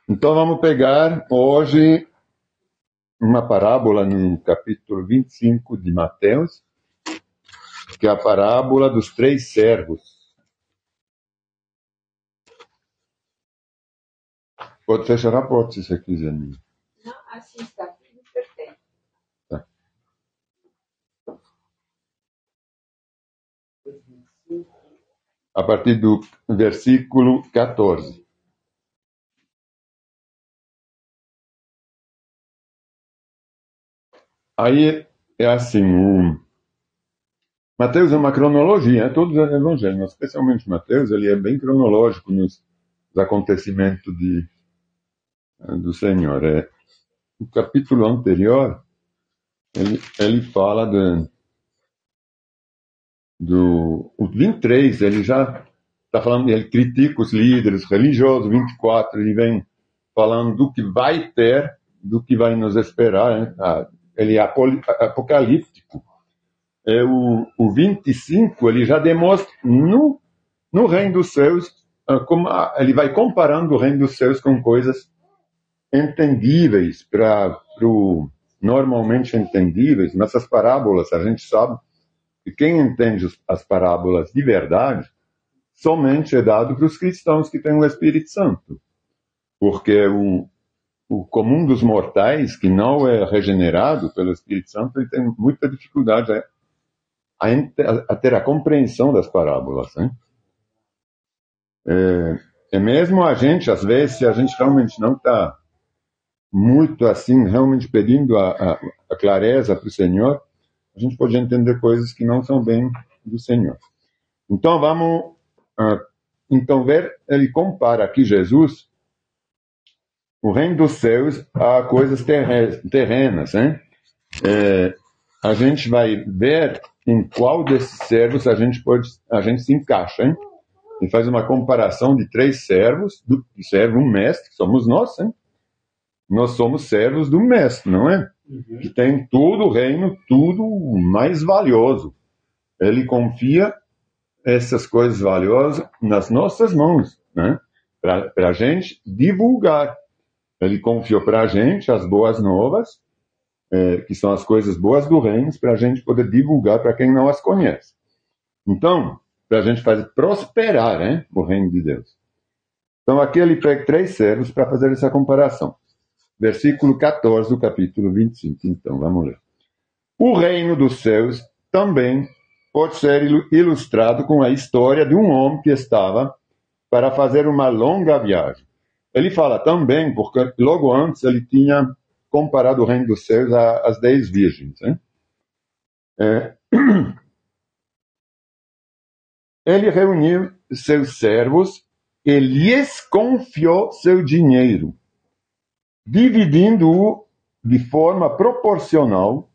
Então vamos pegar hoje uma parábola no capítulo 25 de Mateus, que é a parábola dos 3 servos. Pode fechar a porta se você quiser. Não, assim está tudo perfeito. Tá. A partir do versículo 14. Aí é assim, Mateus é uma cronologia, todos os evangelhos, mas especialmente Mateus, ele é bem cronológico nos acontecimentos do Senhor. O capítulo anterior, ele fala o 23, ele já está falando, ele critica os líderes religiosos. 24, ele vem falando do que vai ter, do que vai nos esperar, né? Ele é apocalíptico. O 25, ele já demonstra no reino dos céus, como ele vai comparando o reino dos céus com coisas entendíveis, normalmente entendíveis. Nessas parábolas, a gente sabe que quem entende as parábolas de verdade somente é dado para os cristãos que têm o Espírito Santo. Porque o comum dos mortais, que não é regenerado pelo Espírito Santo, ele tem muita dificuldade a ter a compreensão das parábolas, né? Mesmo a gente, às vezes, se a gente realmente não está muito assim, realmente pedindo a clareza para o Senhor, a gente pode entender coisas que não são bem do Senhor. Então vamos ver, ele compara aqui Jesus, o reino dos céus, a coisas terrenas, né? A gente vai ver em qual desses servos a gente se encaixa, hein? Ele faz uma comparação de 3 servos, do servo, um mestre, que somos nós, hein? Nós somos servos do mestre, não é? Uhum. Que tem todo o reino, tudo mais valioso. Ele confia essas coisas valiosas nas nossas mãos, né? Para a gente divulgar. Ele confiou para a gente as boas novas, que são as coisas boas do reino, para a gente poder divulgar para quem não as conhece. Então, para a gente fazer prosperar, né, o reino de Deus. Então, aqui ele pega 3 servos para fazer essa comparação. Versículo 14 do capítulo 25. Então, vamos ler. O reino dos céus também pode ser ilustrado com a história de um homem que estava para fazer uma longa viagem. Ele fala também, porque logo antes ele tinha comparado o reino dos céus às 10 virgens, né? Ele reuniu seus servos e lhes confiou seu dinheiro, dividindo-o de forma proporcional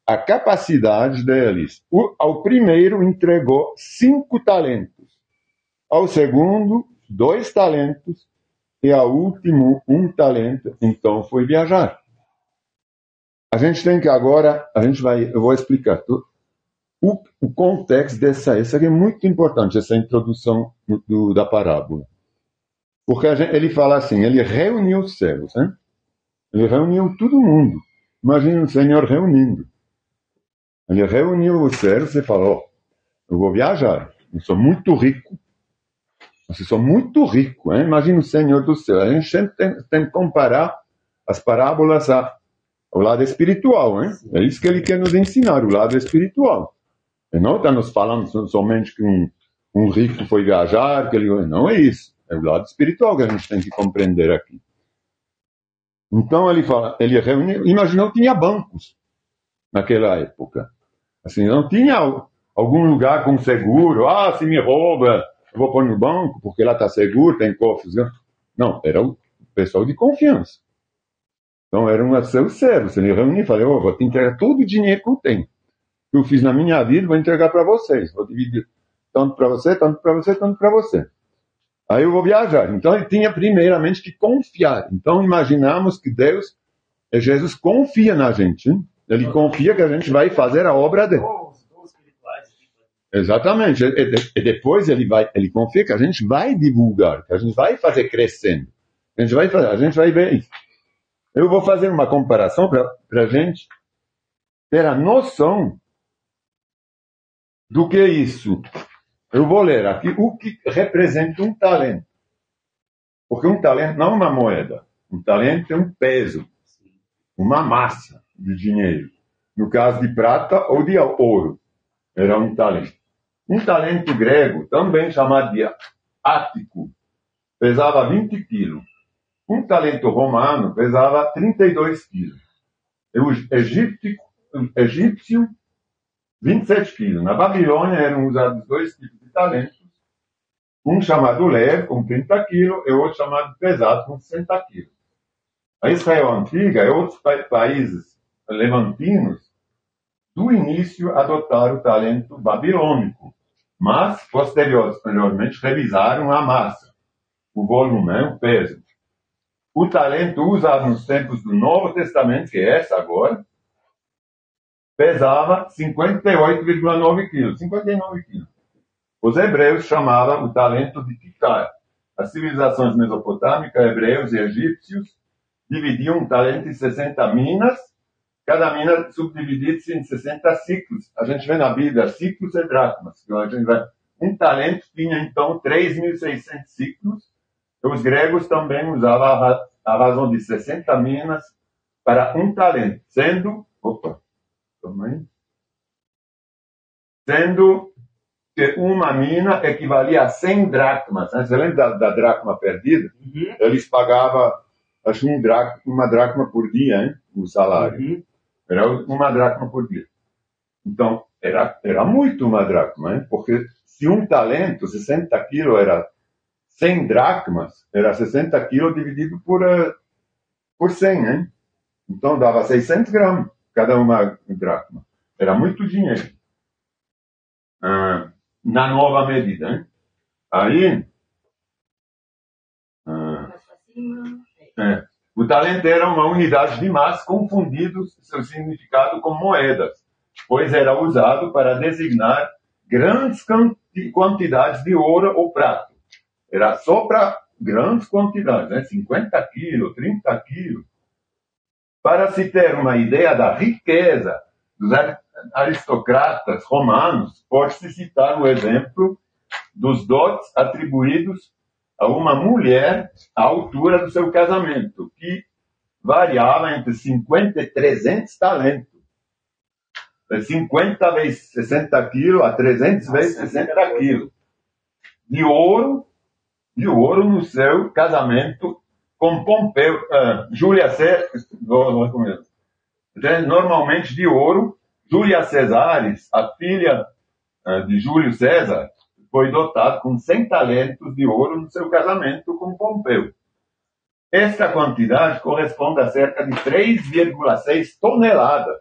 à capacidade deles. Ao primeiro entregou 5 talentos, ao segundo 2 talentos e ao último 1 talento. Então foi viajar. A gente tem que agora, eu vou explicar tudo. O contexto essa aqui é muito importante, essa introdução da parábola. Porque ele fala assim, ele reuniu os servos, né? Ele reuniu todo mundo. Imagina o Senhor reunindo. Ele reuniu os servos e falou, eu vou viajar, eu sou muito rico. Vocês são muito ricos, hein? Imagina o Senhor do céu. A gente sempre tem que comparar as parábolas ao lado espiritual, hein? É isso que ele quer nos ensinar, o lado espiritual. Ele não está nos falando somente que um rico foi viajar, não é isso. É o lado espiritual que a gente tem que compreender aqui. Então ele fala, ele reuniu, imaginou que tinha bancos naquela época. Assim, não tinha algum lugar com seguro, se me rouba, eu vou pôr no banco, porque lá está seguro, tem cofres. Não, era o pessoal de confiança. Então eram seus servos. Ele reuniu e falou, vou te entregar todo o dinheiro que eu tenho. Que eu fiz na minha vida, vou entregar para vocês. Vou dividir tanto para você, tanto para você, tanto para você. Aí eu vou viajar. Então ele tinha primeiramente que confiar. Então imaginamos que Jesus confia na gente. Hein? Ele confia que a gente vai fazer a obra dele. Exatamente. E depois ele confia que a gente vai divulgar, que a gente vai fazer crescendo. A gente vai ver isso. Eu vou fazer uma comparação para a gente ter a noção do que é isso. Eu vou ler aqui o que representa um talento. Porque um talento não é uma moeda. Um talento é um peso, uma massa de dinheiro. No caso de prata ou de ouro, era um talento. Um talento grego, também chamado de ático, pesava 20 quilos. Um talento romano pesava 32 quilos. E o egípcio, 27 quilos. Na Babilônia eram usados dois tipos de talentos. Um chamado leve, com 30 quilos, e outro chamado pesado, com 60 quilos. A Israel Antiga e outros países levantinos, do início, adotaram o talento babilônico, mas, posteriormente, revisaram a massa, o volume, o peso. O talento usado nos tempos do Novo Testamento, que é essa agora, pesava 58,9 quilos, 59 quilos. Os hebreus chamavam o talento de quitar. As civilizações mesopotâmicas, hebreus e egípcios, dividiam um talento em 60 minas, cada mina subdividida-se em 60 ciclos. A gente vê na Bíblia ciclos e dracmas. Um talento tinha, então, 3.600 ciclos. Os gregos também usavam a razão de 60 minas para um talento, sendo que uma mina equivalia a 100 dracmas. Você lembra da dracma perdida? Uhum. Eles pagavam, acho, uma dracma por dia, hein, o salário. Uhum. Era uma dracma por dia. Então, era muito uma dracma, hein? Porque se um talento, 60 quilos, era 100 dracmas, era 60 quilos dividido por 100, hein? Então, dava 600 gramas cada uma dracma. Era muito dinheiro. Na nova medida, hein? Aí, o talento era uma unidade de massa confundido seu significado com moedas, pois era usado para designar grandes quantidades de ouro ou prata. Era só para grandes quantidades, né? 50 quilos, 30 quilos. Para se ter uma ideia da riqueza dos aristocratas romanos, pode-se citar o exemplo dos dotes atribuídos a uma mulher à altura do seu casamento, que variava entre 50 e 300 talentos. 50 vezes 60 quilos a 300 vezes 60 quilos. De ouro no seu casamento com Pompeu, Júlia César, normalmente de ouro. Júlia Cesares, a filha de Júlio César, foi dotada com 100 talentos de ouro no seu casamento com Pompeu. Esta quantidade corresponde a cerca de 3,6 toneladas.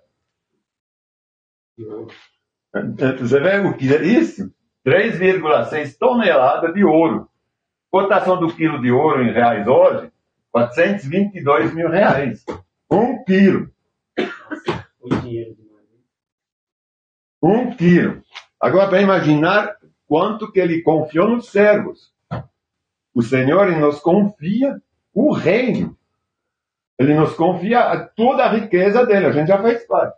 Você vê o que é isso? 3,6 toneladas de ouro. Cotação do quilo de ouro em reais hoje, 422 mil reais. 1 quilo. Um quilo. Agora, para imaginar quanto que ele confiou nos servos. O Senhor nos confia o reino. Ele nos confia toda a riqueza dele. A gente já fez parte.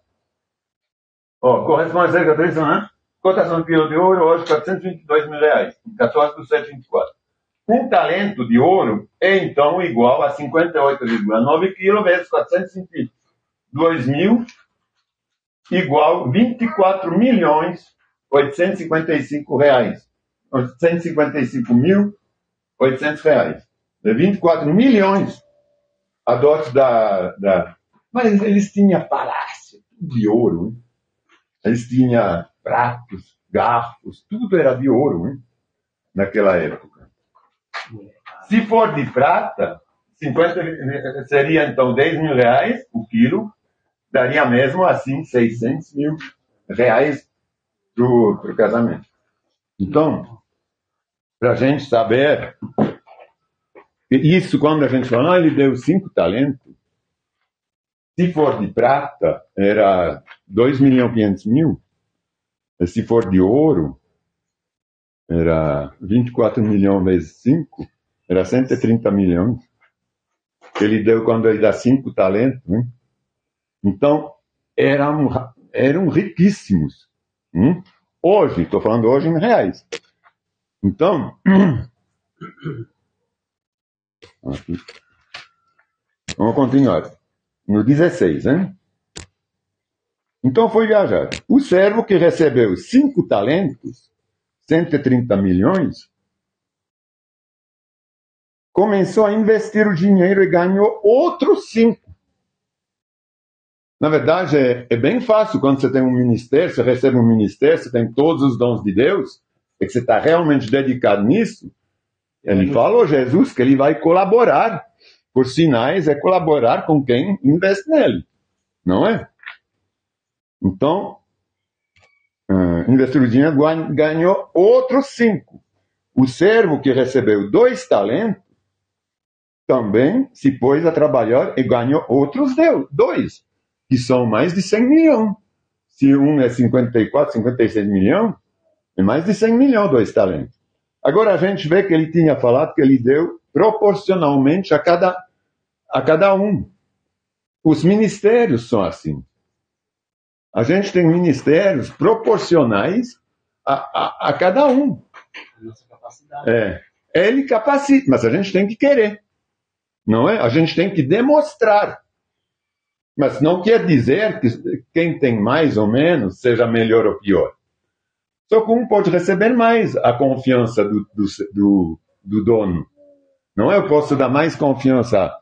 Corresponde a cerca de 3 anos. Cotação do quilo de ouro hoje, 422 mil reais. 14 do 724. Um talento de ouro é, então, igual a 58,9 quilos vezes 422 mil, igual a 24 milhões 855 reais. 855.800 reais. 24 milhões a dote Mas eles tinham palácio, tudo de ouro. Hein? Eles tinham pratos, garfos, tudo era de ouro, hein? Naquela época. Se for de prata, 50 seria então 10 mil reais o quilo, daria mesmo assim 600 mil reais para o casamento. Então, para a gente saber, isso quando a gente fala, ele deu 5 talentos, se for de prata, era 2.500.000, se for de ouro, Era 24 milhões vezes 5, era 130 milhões. Que ele deu quando ele dá 5 talentos. Né? Então, eram riquíssimos. Hoje, estou falando hoje em reais. Então, aqui. Vamos continuar. No 16, hein? Então foi viajar. O servo que recebeu 5 talentos, 130 milhões, começou a investir o dinheiro e ganhou outros 5. Na verdade, é bem fácil quando você tem um ministério, você recebe um ministério, você tem todos os dons de Deus, e que você está realmente dedicado nisso. Ele falou, Jesus, que ele vai colaborar. Por sinais, é colaborar com quem investe nele. Não é? Então, investiu o dinheiro, ganhou outros 5. O servo que recebeu 2 talentos, também se pôs a trabalhar e ganhou outros 2, que são mais de 100 milhões. Se um é 54, 56 milhões, é mais de 100 milhões 2 talentos. Agora a gente vê que ele tinha falado que ele deu proporcionalmente a cada um. Os ministérios são assim. A gente tem ministérios proporcionais a cada um. Nossa capacidade. Ele capacita, mas a gente tem que querer. Não é? A gente tem que demonstrar. Mas não quer dizer que quem tem mais ou menos seja melhor ou pior. Só que um pode receber mais a confiança do dono. Não é? Eu posso dar mais confiança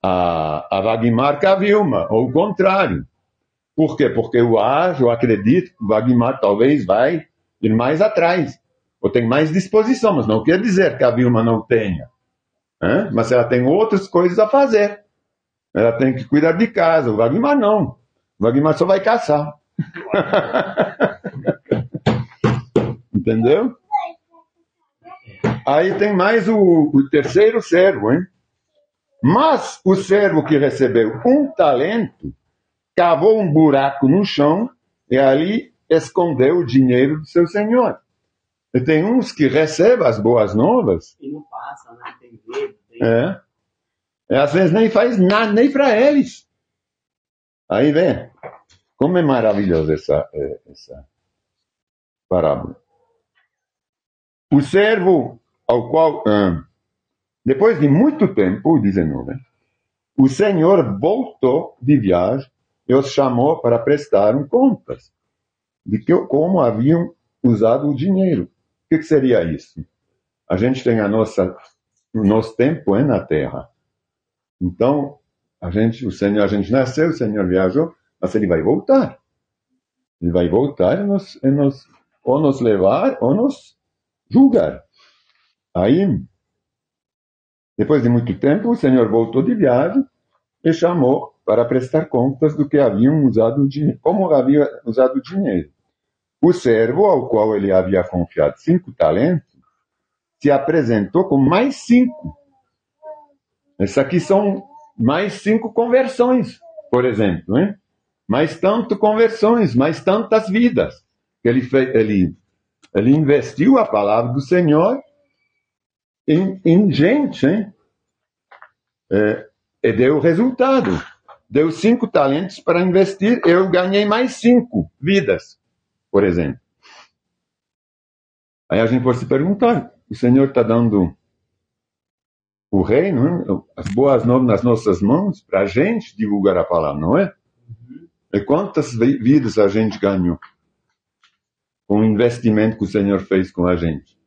a Wagmar que a Vilma, ou o contrário. Por quê? Porque eu acredito que o Wagmar talvez vai ir mais atrás, ou tem mais disposição, mas não quer dizer que a Vilma não tenha. Mas ela tem outras coisas a fazer. Ela tem que cuidar de casa. O Wagmar não. O Wagmar só vai caçar. Entendeu? Aí tem mais o terceiro servo, hein? Mas o servo que recebeu 1 talento cavou um buraco no chão e ali escondeu o dinheiro do seu senhor. E tem uns que recebem as boas novas. E não passa, né? Tem medo. Às vezes nem faz nada, nem para eles. Aí vem. Como é maravilhosa essa parábola. O servo ao qual, depois de muito tempo, 19, o senhor voltou de viagem e os chamou para prestar contas de como haviam usado o dinheiro. O que seria isso? A gente tem o nosso tempo na Terra. Então, a gente nasceu, o Senhor viajou, mas ele vai voltar. Ele vai voltar ou nos levar ou nos julgar. Aí, depois de muito tempo, o Senhor voltou de viagem e chamou para prestar contas do que haviam usado o dinheiro, como havia usado o dinheiro. O servo, ao qual ele havia confiado 5 talentos, se apresentou com mais 5. Essas aqui são mais 5 conversões, por exemplo. Hein? Mais tanto conversões, mais tantas vidas. Ele investiu a palavra do Senhor em gente, hein? E deu resultado. Deu 5 talentos para investir, eu ganhei mais 5 vidas, por exemplo. Aí a gente pode se perguntar, o Senhor está dando o reino, as boas novas nas nossas mãos, para a gente divulgar a palavra, não é? E quantas vidas a gente ganhou com o investimento que o Senhor fez com a gente?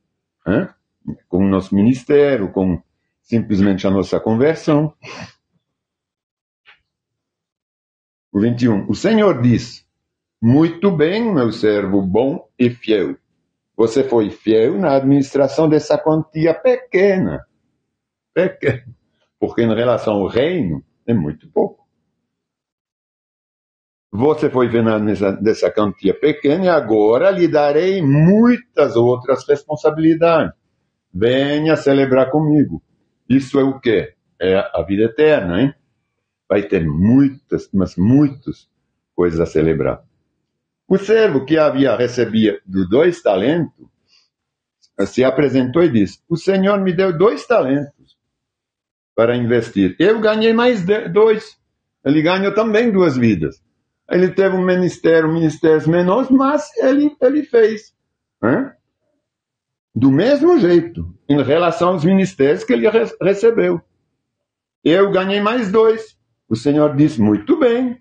Com o nosso ministério, com simplesmente a nossa conversão. O 21. O Senhor diz: muito bem, meu servo bom e fiel. Você foi fiel na administração dessa quantia pequena. Porque em relação ao reino, é muito pouco. Você foi fiel dessa quantia pequena e agora lhe darei muitas outras responsabilidades. Venha celebrar comigo. Isso é o quê? É a vida eterna, hein? Vai ter muitas coisas a celebrar. O servo que havia recebido 2 talentos se apresentou e disse: o Senhor me deu 2 talentos para investir. Eu ganhei mais 2. Ele ganhou também 2 vidas. Ele teve ministérios menores, mas ele fez. Né? Do mesmo jeito, em relação aos ministérios que ele recebeu. Eu ganhei mais 2. O Senhor disse: muito bem,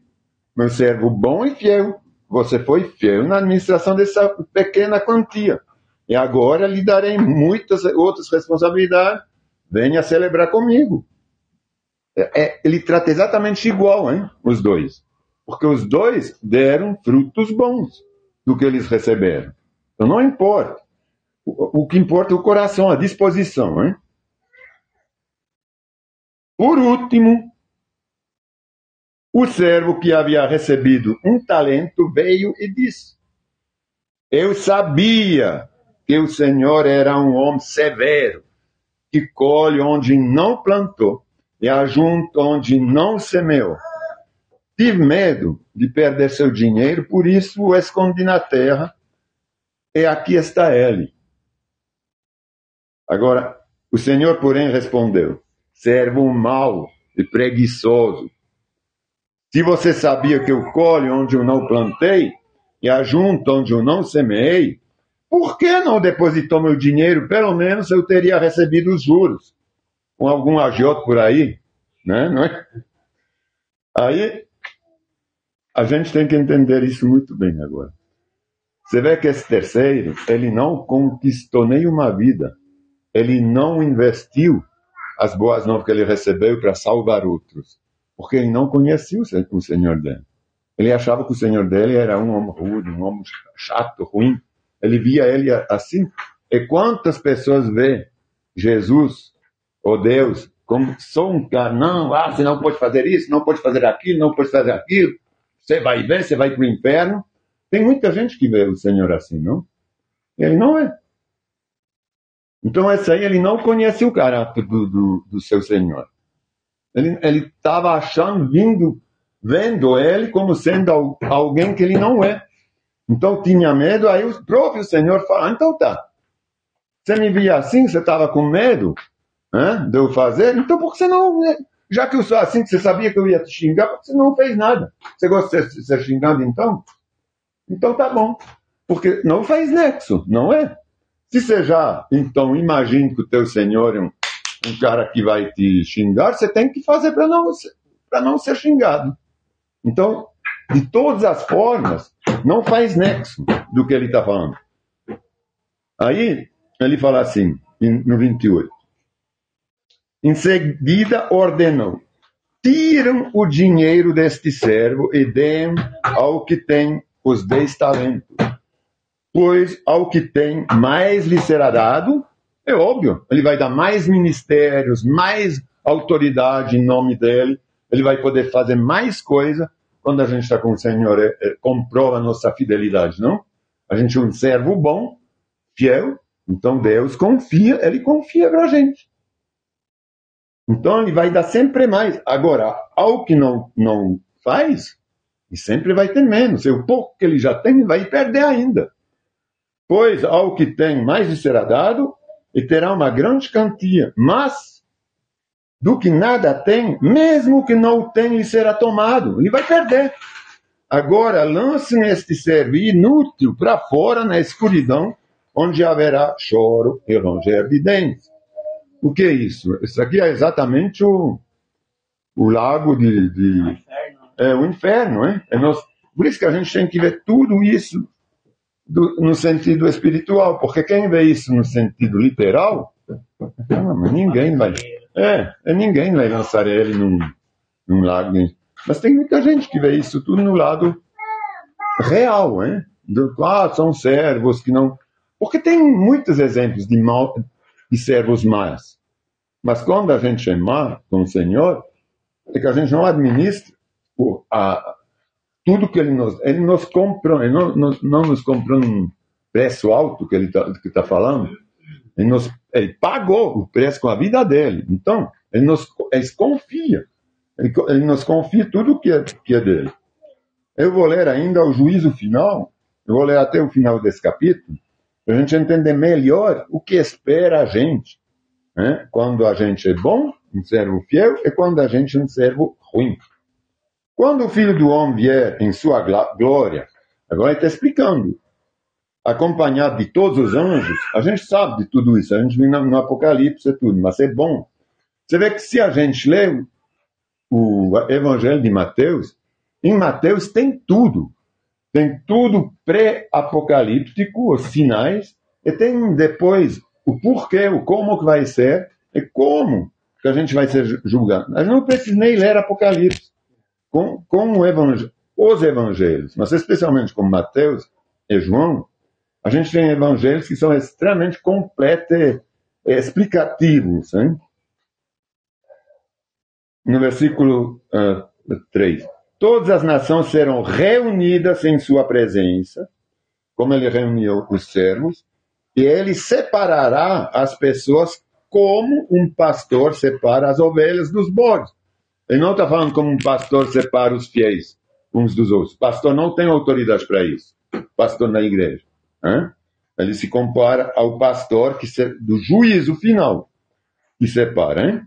meu servo bom e fiel. Você foi fiel na administração dessa pequena quantia. E agora lhe darei muitas outras responsabilidades. Venha celebrar comigo. Ele trata exatamente igual, hein, os 2. Porque os 2 deram frutos bons do que eles receberam. Então não importa. O que importa é o coração, a disposição. Hein? Por último, o servo que havia recebido 1 talento veio e disse: eu sabia que o Senhor era um homem severo, que colhe onde não plantou e ajunta onde não semeou. Tive medo de perder seu dinheiro, por isso o escondi na terra, e aqui está ele. Agora, o Senhor, porém, respondeu: servo mau e preguiçoso. Se você sabia que eu colho onde eu não plantei e ajunto onde eu não semeei, por que não depositou meu dinheiro? Pelo menos eu teria recebido os juros. Com algum agiota por aí, né? Não é? Aí, a gente tem que entender isso muito bem agora. Você vê que esse terceiro, ele não conquistou nenhuma vida. Ele não investiu as boas novas que ele recebeu para salvar outros. Porque ele não conhecia o Senhor dele. Ele achava que o Senhor dele era um homem rude, um homem chato, ruim. Ele via ele assim. E quantas pessoas vê Jesus, ou Deus, como só um cara? Não, você não pode fazer isso, não pode fazer aquilo, não pode fazer aquilo. Você vai ver, você vai para o inferno. Tem muita gente que vê o Senhor assim, não? Ele não é. Então, esse aí, ele não conhece o caráter do seu Senhor. Ele estava achando, vendo ele como sendo alguém que ele não é. Então, tinha medo. Aí o próprio Senhor fala: então tá. Você me via assim, você estava com medo, né, de eu fazer? Então, por que você não... Já que eu sou assim, que você sabia que eu ia te xingar, por que você não fez nada? Você gosta de ser xingado, então? Então tá bom. Porque não faz nexo, não é? Se você já, então, imagina que o teu Senhor é um cara que vai te xingar, você tem que fazer para não ser xingado. Então, de todas as formas, não faz nexo do que ele está falando. Aí, ele fala assim, no 28. Em seguida, ordenou: tiram o dinheiro deste servo e deem ao que tem os 10 talentos. Pois ao que tem, mais lhe será dado. É óbvio, ele vai dar mais ministérios, mais autoridade em nome dele. Ele vai poder fazer mais coisa. Quando a gente está com o Senhor, comprova a nossa fidelidade, não? A gente é um servo bom, fiel. Então Deus confia, ele confia para a gente. Então ele vai dar sempre mais. Agora, ao que não faz, ele sempre vai ter menos. E o pouco que ele já tem, vai perder ainda. Pois ao que tem, mais lhe será dado, e terá uma grande quantia. Mas, do que nada tem, mesmo que não tem, lhe será tomado. Ele vai perder. Agora, lancem este servo inútil para fora, na escuridão, onde haverá choro e ranger de dentes. O que é isso? Isso aqui é exatamente o lago o inferno, hein? Por isso que a gente tem que ver tudo isso no sentido espiritual, porque quem vê isso no sentido literal, ninguém vai lançar ele num lago. Mas tem muita gente que vê isso tudo no lado real, hein? São servos que não... Porque tem muitos exemplos de servos maus. Mas quando a gente é má com o Senhor, é que a gente não administra tudo que ele nos comprou. Ele não nos comprou num preço alto que ele tá falando. Ele pagou o preço com a vida dele. Então, ele confia. Ele nos confia tudo que é dele. Eu vou ler ainda o juízo final. Eu vou ler até o final desse capítulo. para a gente entender melhor o que espera a gente, né? Quando a gente é bom, um servo fiel, e quando a gente é um servo ruim. Quando o Filho do Homem vier em sua glória, agora ele está explicando, acompanhado de todos os anjos, a gente sabe de tudo isso, a gente vê no Apocalipse e tudo, mas é bom. Você vê que se a gente lê o Evangelho de Mateus, em Mateus tem tudo pré-apocalíptico, os sinais, e tem depois o porquê, o como que vai ser, e como que a gente vai ser julgado. A gente não precisa nem ler Apocalipse. Com os evangelhos, mas especialmente com Mateus e João, a gente tem evangelhos que são extremamente completos e explicativos. Hein? No versículo 3. Todas as nações serão reunidas em sua presença, como ele reuniu os servos, e ele separará as pessoas como um pastor separa as ovelhas dos bodes. Ele não está falando como um pastor separa os fiéis uns dos outros. O pastor não tem autoridade para isso. Pastor na igreja. Hein? Ele se compara ao pastor do juízo final, que separa. Hein?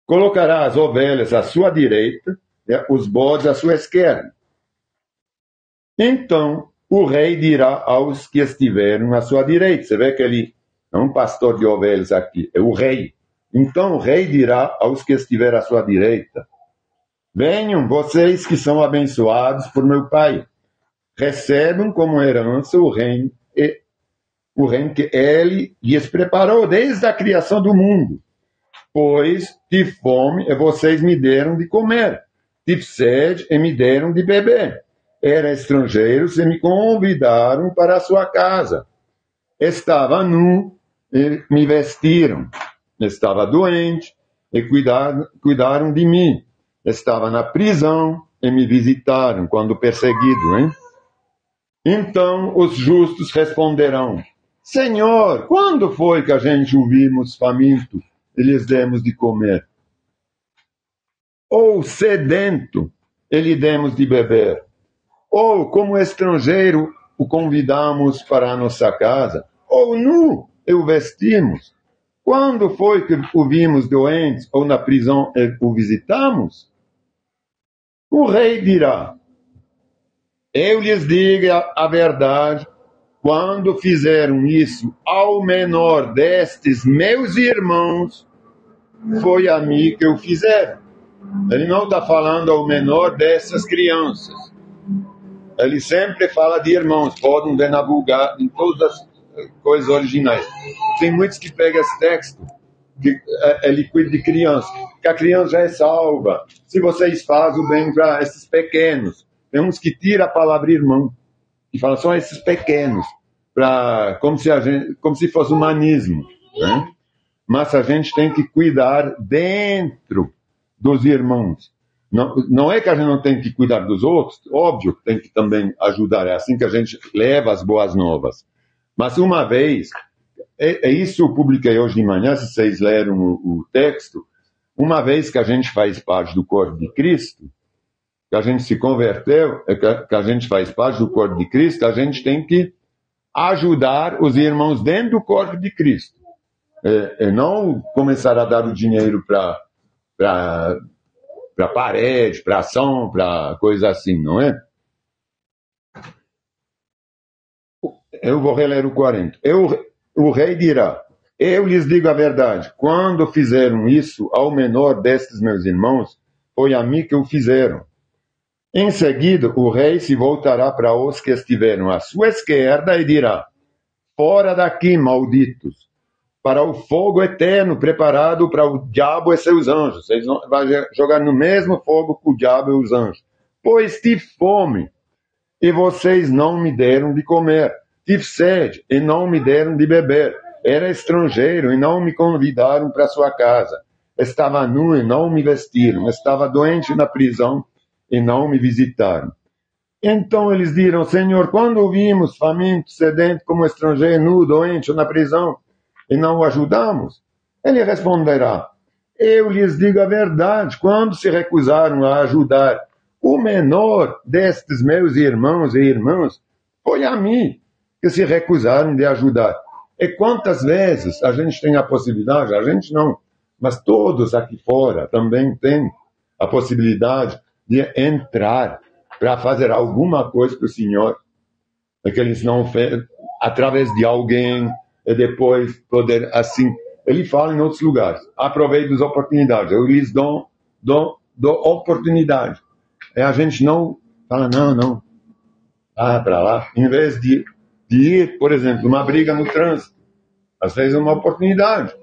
Colocará as ovelhas à sua direita e os bodes à sua esquerda. Então, o rei dirá aos que estiverem à sua direita. Você vê que ele não é um pastor de ovelhas aqui, é o rei. Então o rei dirá aos que estiverem à sua direita: venham, vocês que são abençoados por meu Pai. Recebam como herança o reino que ele lhes preparou desde a criação do mundo. Pois tive fome e vocês me deram de comer. Tive sede e me deram de beber. Era estrangeiros e me convidaram para a sua casa. Estava nu e me vestiram. Estava doente e cuidaram de mim. Estava na prisão e me visitaram quando perseguido. Hein? Então os justos responderão: Senhor, quando foi que a gente o vimos faminto e lhes demos de comer? Ou sedento e lhe demos de beber? Ou como estrangeiro o convidamos para a nossa casa? Ou nu e o vestimos? Quando foi que o vimos doente ou na prisão e o visitamos? O rei dirá: eu lhes digo a verdade, quando fizeram isso ao menor destes meus irmãos, foi a mim que o fizeram. Ele não está falando ao menor dessas crianças. Ele sempre fala de irmãos, podem ver na Vulgata, em todas as coisas originais. Tem muitos que pegam esse texto, que ele cuida de criança, que a criança já é salva. Se vocês fazem o bem para esses pequenos. Tem uns que tiram a palavra irmão, e falam só esses pequenos, como se fosse humanismo. Né? Mas a gente tem que cuidar dentro dos irmãos. Não é que a gente não tem que cuidar dos outros, óbvio que tem que também ajudar, é assim que a gente leva as boas novas. Mas uma vez, isso eu publiquei hoje de manhã, se vocês leram o texto, uma vez que a gente faz parte do corpo de Cristo, que a gente se converteu, que a gente faz parte do corpo de Cristo, a gente tem que ajudar os irmãos dentro do corpo de Cristo. Não começar a dar o dinheiro para parede, para ação, para coisa assim, não é? Eu vou reler o 40. O rei dirá: eu lhes digo a verdade, quando fizeram isso ao menor destes meus irmãos, foi a mim que o fizeram. Em seguida, o rei se voltará para os que estiveram à sua esquerda e dirá: fora daqui, malditos, para o fogo eterno preparado para o diabo e seus anjos. Eles vão jogar no mesmo fogo que o diabo e os anjos. Pois tive fome, e vocês não me deram de comer. Tive sede, e não me deram de beber. Era estrangeiro, e não me convidaram para sua casa. Estava nu, e não me vestiram. Estava doente na prisão, e não me visitaram. Então eles dirão: Senhor, quando o vimos faminto, sedento, como estrangeiro, nu, doente ou na prisão, e não o ajudamos? Ele responderá: eu lhes digo a verdade, quando se recusaram a ajudar o menor destes meus irmãos e irmãs, foi a mim que se recusaram de ajudar. E quantas vezes a gente tem a possibilidade, a gente não, mas todos aqui fora também têm a possibilidade de entrar para fazer alguma coisa para o Senhor, é que eles não fez através de alguém, e depois poder, assim, ele fala em outros lugares, aproveite as oportunidades, eu lhes dou oportunidade. E a gente não fala, não, para lá, em vez de ir, por exemplo, uma briga no trânsito, às vezes é uma oportunidade.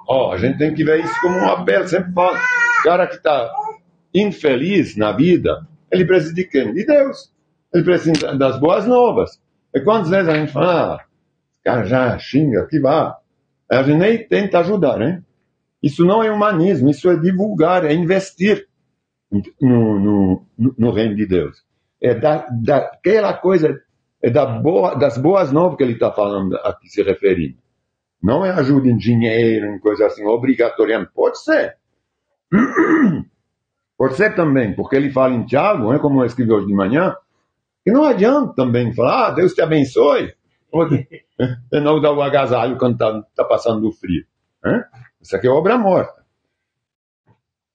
A gente tem que ver isso como um apelo, sempre falo, o cara que está infeliz na vida, ele precisa de quem? De Deus. Ele precisa das boas novas. E quantas vezes a gente fala, esse cara já xinga, que vá. A gente nem tenta ajudar, né? Isso não é humanismo, isso é divulgar, é investir no reino de Deus. É daquela coisa, das boas novas que ele está falando aqui, se referindo. Não é ajuda em dinheiro, em coisa assim, obrigatoriamente. Pode ser. Pode ser também, porque ele fala em Tiago, né, como eu escrevi hoje de manhã, que não adianta também falar, Deus te abençoe, e não dar o agasalho quando está passando do frio. Né? Isso aqui é obra morta.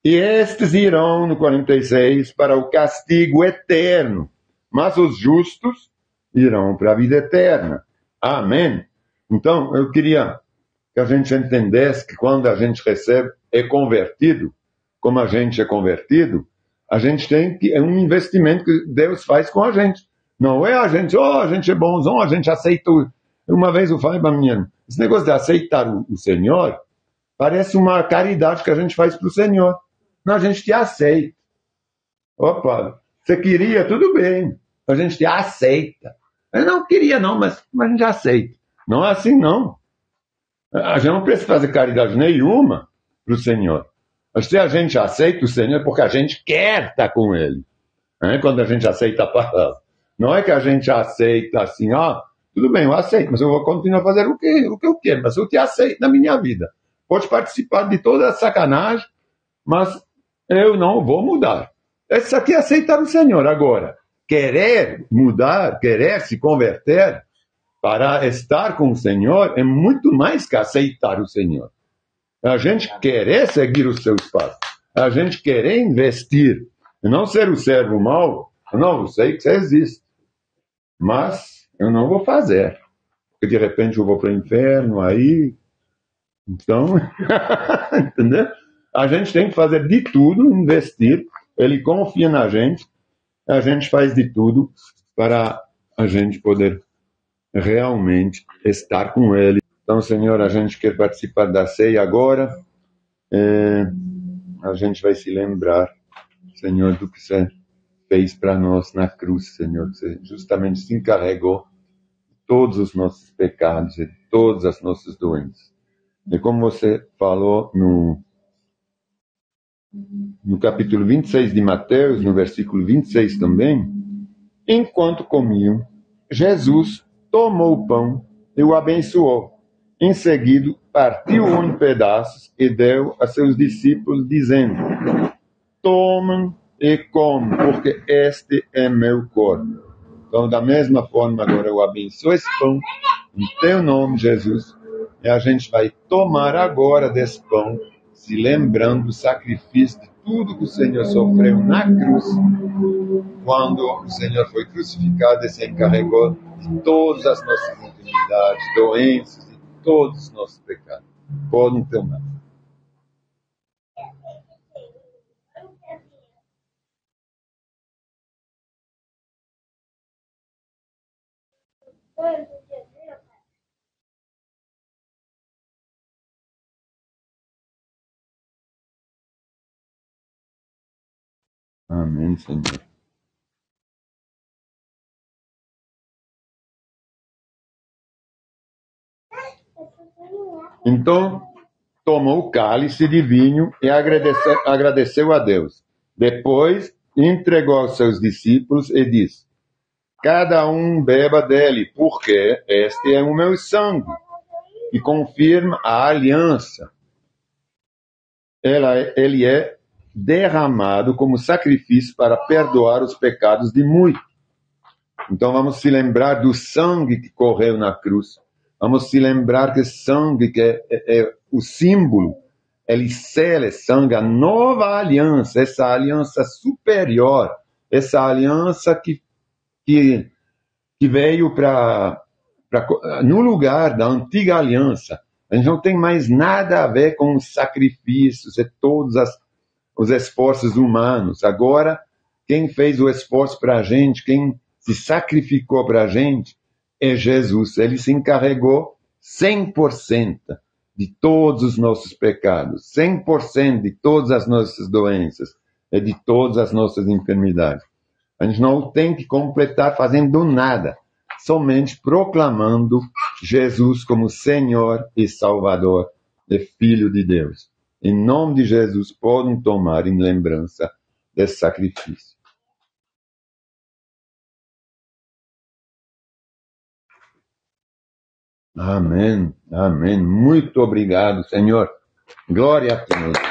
E estes irão, no 46, para o castigo eterno, mas os justos irão para a vida eterna. Amém. Então, eu queria que a gente entendesse que quando a gente recebe, é convertido, como a gente é convertido, a gente tem que, é um investimento que Deus faz com a gente. Não é a gente é bonzão, a gente aceita. Uma vez eu falei para a minha irmã, esse negócio de aceitar o Senhor parece uma caridade que a gente faz para o Senhor. Não, a gente te aceita. Opa, você queria, tudo bem, a gente te aceita. Eu não queria não, mas a gente aceita. Não é assim não. A gente não precisa fazer caridade nenhuma para o Senhor. Mas se a gente aceita o Senhor é porque a gente quer estar com Ele. Quando a gente aceita a palavra. Não é que a gente aceita assim, tudo bem, eu aceito, mas eu vou continuar a fazer o que eu quero, mas eu te aceito na minha vida. Pode participar de toda a sacanagem, mas eu não vou mudar. Isso aqui é aceitar o Senhor. Agora, querer mudar, querer se converter para estar com o Senhor é muito mais que aceitar o Senhor. A gente querer seguir os seus passos, a gente querer investir, e não ser o servo mau. Não, eu sei que você existe, mas eu não vou fazer, porque de repente eu vou para o inferno, aí, então, entendeu? A gente tem que fazer de tudo, investir, ele confia na gente, a gente faz de tudo para a gente poder realmente estar com ele. Então, Senhor, a gente quer participar da ceia agora. A gente vai se lembrar, Senhor, do que você fez para nós na cruz, Senhor. Você justamente se encarregou de todos os nossos pecados e de todas as nossas doenças. E como você falou no capítulo 26 de Mateus, no versículo 26 também, enquanto comiam, Jesus tomou o pão e o abençoou. Em seguida, partiu-o em pedaços e deu a seus discípulos, dizendo: tomem e comam, porque este é meu corpo. Então, da mesma forma, agora eu abençoo esse pão, em teu nome, Jesus, e a gente vai tomar agora desse pão, se lembrando do sacrifício de tudo que o Senhor sofreu na cruz, quando o Senhor foi crucificado e se encarregou de todas as nossas enfermidades, doenças, todos os nossos pecados. Podem tomar. Amém, Senhor. Então, tomou o cálice de vinho e agradeceu a Deus. Depois, entregou aos seus discípulos e disse: cada um beba dele, porque este é o meu sangue, e confirma a aliança. Ele é derramado como sacrifício para perdoar os pecados de muitos. Então vamos se lembrar do sangue que correu na cruz. Vamos se lembrar que sangue que é o símbolo, ele sela sangue, a nova aliança, essa aliança superior, essa aliança que veio no lugar da antiga aliança. A gente não tem mais nada a ver com os sacrifícios e todos os esforços humanos. Agora, quem fez o esforço para a gente, quem se sacrificou para a gente, é Jesus. Ele se encarregou 100% de todos os nossos pecados, 100% de todas as nossas doenças e de todas as nossas enfermidades. A gente não tem que completar fazendo nada, somente proclamando Jesus como Senhor e Salvador e Filho de Deus. Em nome de Jesus, podem tomar em lembrança desse sacrifício. Amém, amém. Muito obrigado, Senhor. Glória a Deus.